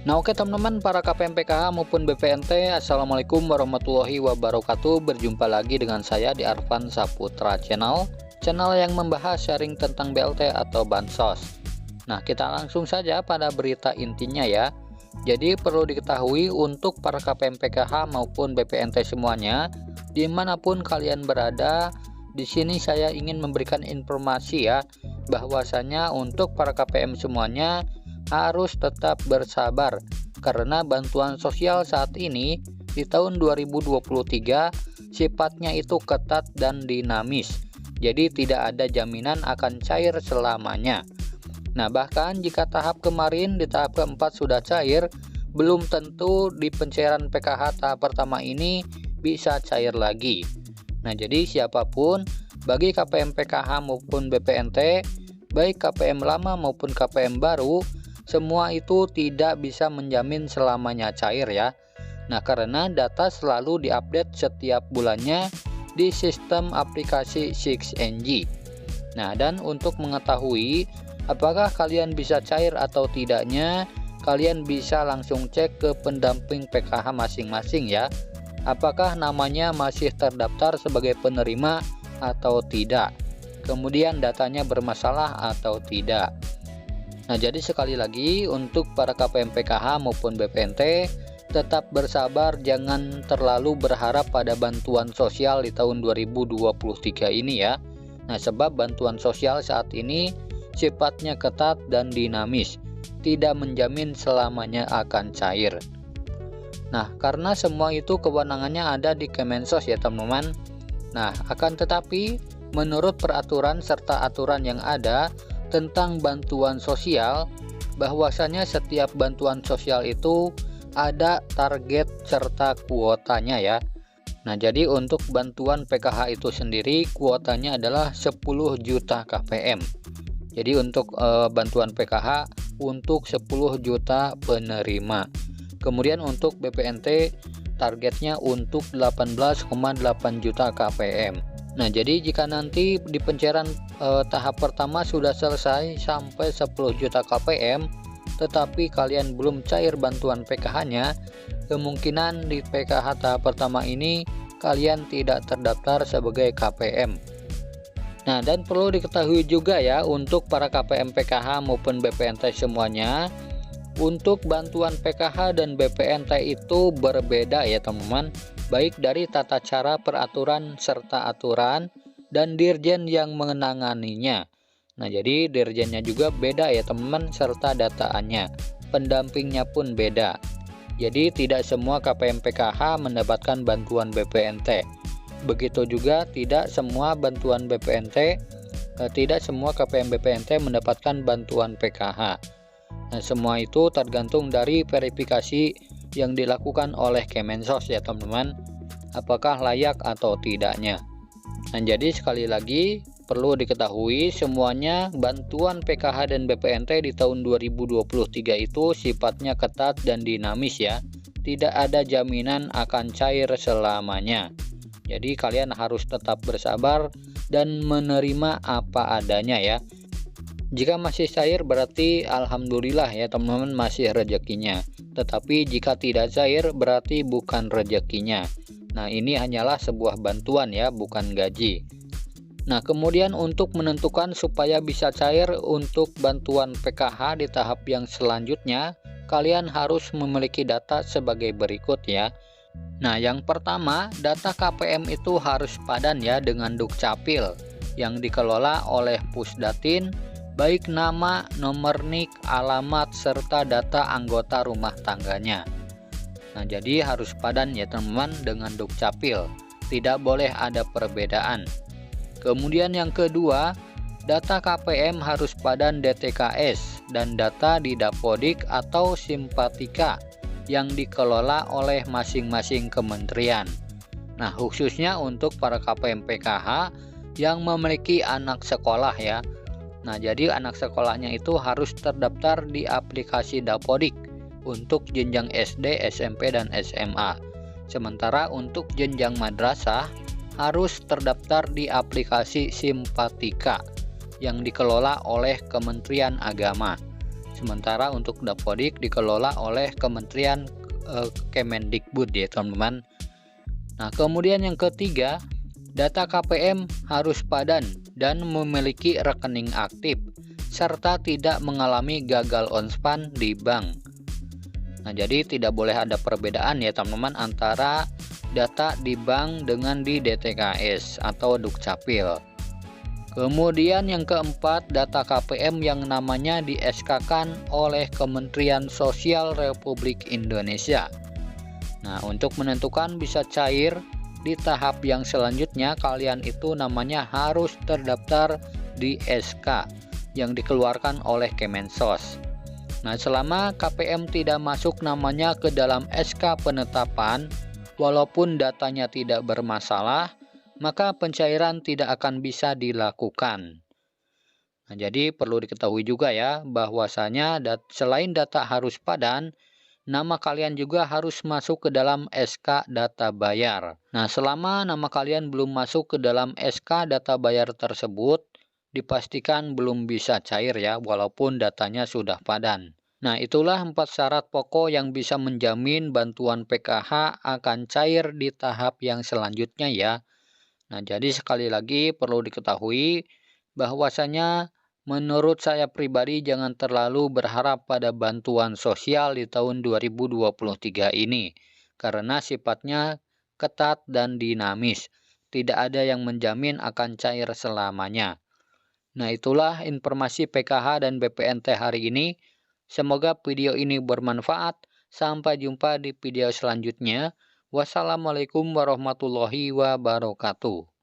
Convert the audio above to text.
Nah oke teman-teman para KPM PKH maupun BPNT, Assalamualaikum warahmatullahi wabarakatuh. Berjumpa lagi dengan saya di Arfan Saputra Channel yang membahas sharing tentang BLT atau Bansos. Nah kita langsung saja pada berita intinya ya. Jadi perlu diketahui untuk para KPM PKH maupun BPNT semuanya, dimanapun kalian berada, di sini saya ingin memberikan informasi ya, bahwasanya untuk para KPM semuanya harus tetap bersabar karena bantuan sosial saat ini di tahun 2023 sifatnya itu ketat dan dinamis. Jadi tidak ada jaminan akan cair selamanya. Nah, bahkan jika tahap kemarin di tahap keempat sudah cair, belum tentu di pencairan PKH tahap pertama ini bisa cair lagi. Nah, jadi siapapun bagi KPM PKH maupun BPNT, baik KPM lama maupun KPM baru, semua itu tidak bisa menjamin selamanya cair ya. Nah karena data selalu diupdate setiap bulannya di sistem aplikasi 6NG. Nah dan untuk mengetahui apakah kalian bisa cair atau tidaknya, kalian bisa langsung cek ke pendamping PKH masing-masing ya, apakah namanya masih terdaftar sebagai penerima atau tidak, kemudian datanya bermasalah atau tidak. Nah jadi sekali lagi untuk para KPM PKH maupun BPNT tetap bersabar, jangan terlalu berharap pada bantuan sosial di tahun 2023 ini ya. Nah sebab bantuan sosial saat ini sifatnya ketat dan dinamis, tidak menjamin selamanya akan cair. Nah karena semua itu kewenangannya ada di Kemensos ya teman-teman. Nah akan tetapi menurut peraturan serta aturan yang ada tentang bantuan sosial, bahwasanya setiap bantuan sosial itu ada target serta kuotanya ya. Nah jadi untuk bantuan PKH itu sendiri kuotanya adalah 10 juta KPM. Jadi untuk bantuan PKH untuk 10 juta penerima. Kemudian untuk BPNT targetnya untuk 18,8 juta KPM. Nah jadi jika nanti di pencairan tahap pertama sudah selesai sampai 10 juta KPM, tetapi kalian belum cair bantuan PKH nya, kemungkinan di PKH tahap pertama ini kalian tidak terdaftar sebagai KPM. Nah dan perlu diketahui juga ya untuk para KPM PKH maupun BPNT semuanya, untuk bantuan PKH dan BPNT itu berbeda ya teman-teman, baik dari tata cara peraturan serta aturan dan dirjen yang menanganinya. Nah jadi dirjennya juga beda ya teman-teman, serta dataannya, pendampingnya pun beda. Jadi tidak semua KPM PKH mendapatkan bantuan BPNT. Begitu juga tidak semua bantuan BPNT, tidak semua KPM BPNT mendapatkan bantuan PKH. Nah semua itu tergantung dari verifikasi yang dilakukan oleh Kemensos ya teman-teman, apakah layak atau tidaknya. Nah jadi sekali lagi perlu diketahui semuanya bantuan PKH dan BPNT di tahun 2023 itu sifatnya ketat dan dinamis ya, tidak ada jaminan akan cair selamanya. Jadi kalian harus tetap bersabar dan menerima apa adanya ya. Jika masih cair berarti alhamdulillah ya teman-teman, masih rezekinya. Tetapi jika tidak cair berarti bukan rezekinya. Nah ini hanyalah sebuah bantuan ya, bukan gaji. Nah kemudian untuk menentukan supaya bisa cair untuk bantuan PKH di tahap yang selanjutnya, kalian harus memiliki data sebagai berikut ya. Nah yang pertama, data KPM itu harus padan ya dengan Dukcapil yang dikelola oleh Pusdatin, baik nama, nomor NIK, alamat, serta data anggota rumah tangganya. Nah jadi harus padan ya teman-teman dengan Dukcapil, tidak boleh ada perbedaan. Kemudian yang kedua, data KPM harus padan DTKS dan data di Dapodik atau Simpatika yang dikelola oleh masing-masing kementerian. Nah khususnya untuk para KPM PKH yang memiliki anak sekolah ya. Nah jadi anak sekolahnya itu harus terdaftar di aplikasi Dapodik untuk jenjang SD, SMP, dan SMA. Sementara untuk jenjang madrasah harus terdaftar di aplikasi Simpatika yang dikelola oleh Kementerian Agama. Sementara untuk Dapodik dikelola oleh Kementerian Kemendikbud ya teman-teman. Nah, kemudian yang ketiga, data KPM harus padan dan memiliki rekening aktif serta tidak mengalami gagal onspan di bank. Nah, jadi tidak boleh ada perbedaan ya teman-teman antara data di bank dengan di DTKS atau Dukcapil. Kemudian yang keempat, data KPM yang namanya di SK-kan oleh Kementerian Sosial Republik Indonesia. Nah, untuk menentukan bisa cair di tahap yang selanjutnya, kalian itu namanya harus terdaftar di SK yang dikeluarkan oleh Kemensos. Nah, selama KPM tidak masuk namanya ke dalam SK penetapan, walaupun datanya tidak bermasalah, maka pencairan tidak akan bisa dilakukan. Nah, jadi perlu diketahui juga ya, bahwasanya selain data harus padan, nama kalian juga harus masuk ke dalam SK data bayar. Nah, selama nama kalian belum masuk ke dalam SK data bayar tersebut, dipastikan belum bisa cair ya, walaupun datanya sudah padan. Nah, itulah 4 syarat pokok yang bisa menjamin bantuan PKH akan cair di tahap yang selanjutnya ya. Nah, jadi sekali lagi perlu diketahui bahwasanya menurut saya pribadi jangan terlalu berharap pada bantuan sosial di tahun 2023 ini karena sifatnya ketat dan dinamis. Tidak ada yang menjamin akan cair selamanya. Nah, itulah informasi PKH dan BPNT hari ini. Semoga video ini bermanfaat. Sampai jumpa di video selanjutnya. Wassalamualaikum warahmatullahi wabarakatuh.